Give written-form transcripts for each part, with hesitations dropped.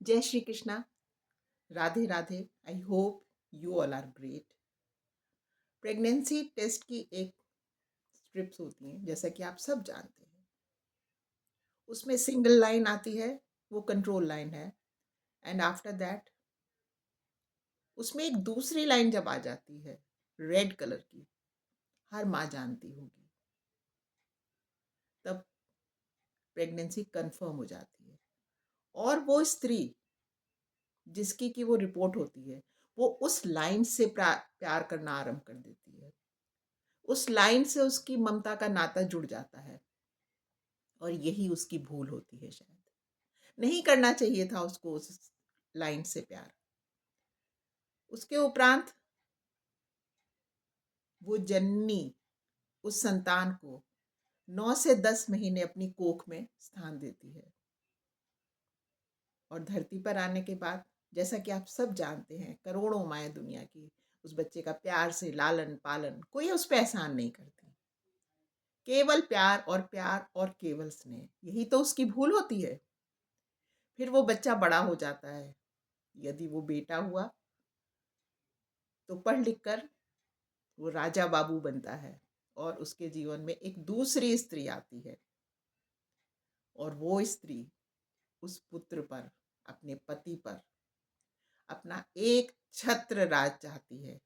जय Shri Krishna. Radhe Radhe. I hope you all are great. Pregnancy test की एक स्ट्रिप्स होती हैं, जैसा कि आप सब जानते हैं। उसमें सिंगल लाइन आती है, वो कंट्रोल लाइन है। एंड आफ्टर दैट उसमें एक दूसरी लाइन जब आ जाती है रेड कलर की, हर माँ जानती होगी, तब प्रेगनेंसी कंफर्म हो जाती है। और वो स्त्री जिसकी की वो रिपोर्ट होती है, वो उस लाइन से प्यार करना आरंभ कर देती है। उस लाइन से उसकी ममता का नाता जुड़ जाता है। और यही उसकी भूल होती है। शायद नहीं करना चाहिए था उसको उस लाइन से प्यार। उसके उपरांत वो जननी उस संतान को 9 से 10 महीने अपनी कोख में स्थान देती है। और धरती पर आने के बाद, जैसा कि आप सब जानते हैं, करोड़ों माएँ दुनिया की उस बच्चे का प्यार से लालन पालन, कोई उस पर एहसान नहीं करती। केवल प्यार और केवल स्नेह, यही तो उसकी भूल होती है। फिर वो बच्चा बड़ा हो जाता है। यदि वो बेटा हुआ तो पढ़ लिख कर वो राजा बाबू बनता है। और उसके जीवन में एक दूसरी स्त्री आती है। और वो स्त्री उस पुत्र पर, अपने पति पर, अपना एक छत्र राज चाहती है।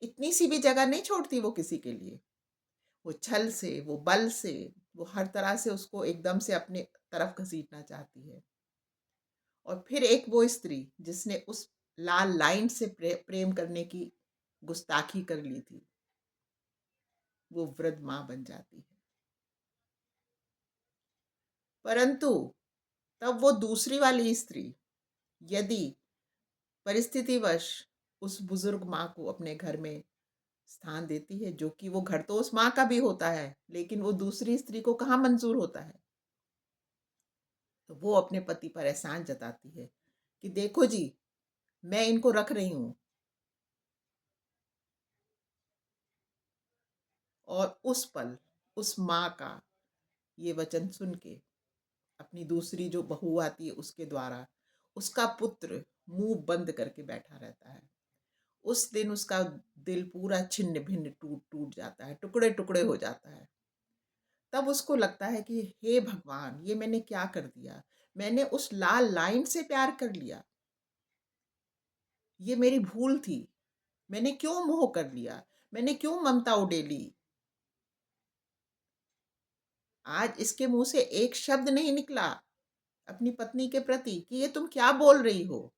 इतनी सी भी जगह नहीं छोड़ती वो किसी के लिए। वो छल से, वो बल से, वो हर तरह से उसको एकदम से अपने तरफ घसीटना चाहती है। और फिर एक वो स्त्री जिसने उस लाल लाइन से प्रेम करने की गुस्ताखी कर ली थी, वो वृद्ध माँ बन जाती है। परंतु तब वो दूसरी वाली स्त्री यदि परिस्थितिवश उस बुजुर्ग माँ को अपने घर में स्थान देती है, जो कि वो घर तो उस माँ का भी होता है, लेकिन वो दूसरी स्त्री को कहाँ मंजूर होता है, तो वो अपने पति पर एहसान जताती है कि देखो जी, मैं इनको रख रही हूँ। और उस पल उस माँ का ये वचन सुन के अपनी दूसरी जो बहू आती है उसके द्वारा उसका पुत्र मुंह बंद करके बैठा रहता है। उस दिन उसका दिल पूरा छिन्न भिन्न टूट टूट जाता है, टुकड़े टुकड़े हो जाता है। तब उसको लगता है कि हे भगवान, ये मैंने क्या कर दिया। मैंने उस लाल लाइन से प्यार कर लिया, ये मेरी भूल थी। मैंने क्यों मोह कर लिया, मैंने क्यों ममता उड़ेली। आज इसके मुंह से एक शब्द नहीं निकला अपनी पत्नी के प्रति कि ये तुम क्या बोल रही हो।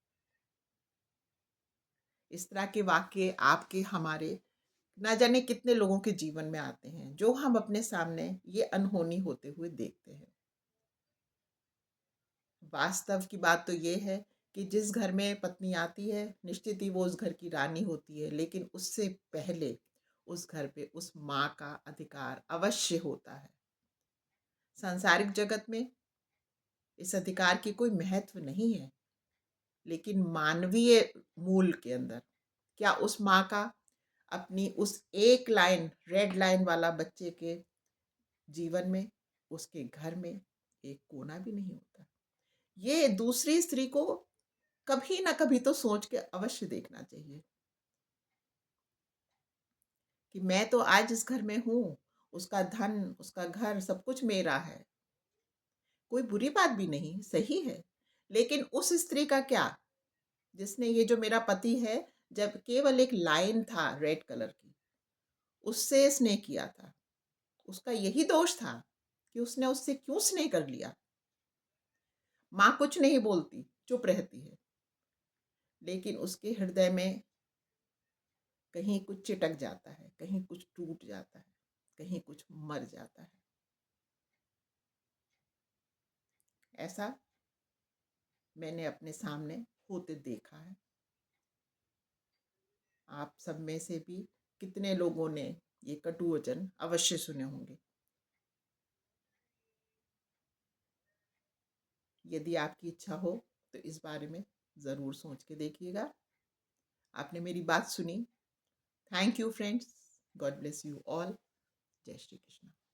इस तरह के वाक्य आपके हमारे ना जाने कितने लोगों के जीवन में आते हैं, जो हम अपने सामने ये अनहोनी होते हुए देखते हैं। वास्तव की बात तो ये है कि जिस घर में पत्नी आती है, निश्चित ही वो उस घर की रानी होती है, लेकिन उससे पहले उस घर पे उस माँ का अधिकार अवश्य होता है। सांसारिक जगत में इस अधिकार की कोई महत्व नहीं है, लेकिन मानवीय मूल के अंदर क्या उस माँ का अपनी उस एक लाइन, रेड लाइन वाला बच्चे के जीवन में, उसके घर में एक कोना भी नहीं होता। ये दूसरी स्त्री को कभी ना कभी तो सोच के अवश्य देखना चाहिए कि मैं तो आज इस घर में हूँ, उसका धन, उसका घर, सब कुछ मेरा है। कोई बुरी बात भी नहीं, सही है। लेकिन उस स्त्री का क्या, जिसने ये जो मेरा पति है, जब केवल एक लाइन था रेड कलर की, उससे स्नेह किया था। उसका यही दोष था कि उसने उससे क्यों स्नेह कर लिया। माँ कुछ नहीं बोलती, चुप रहती है, लेकिन उसके हृदय में कहीं कुछ चिटक जाता है, कहीं कुछ टूट जाता है, कहीं कुछ मर जाता है। ऐसा मैंने अपने सामने होते देखा है। आप सब में से भी कितने लोगों ने ये कटु वचन अवश्य सुने होंगे। यदि आपकी इच्छा हो तो इस बारे में ज़रूर सोच के देखिएगा। आपने मेरी बात सुनी। Thank you friends. God bless you all. जय श्री कृष्ण।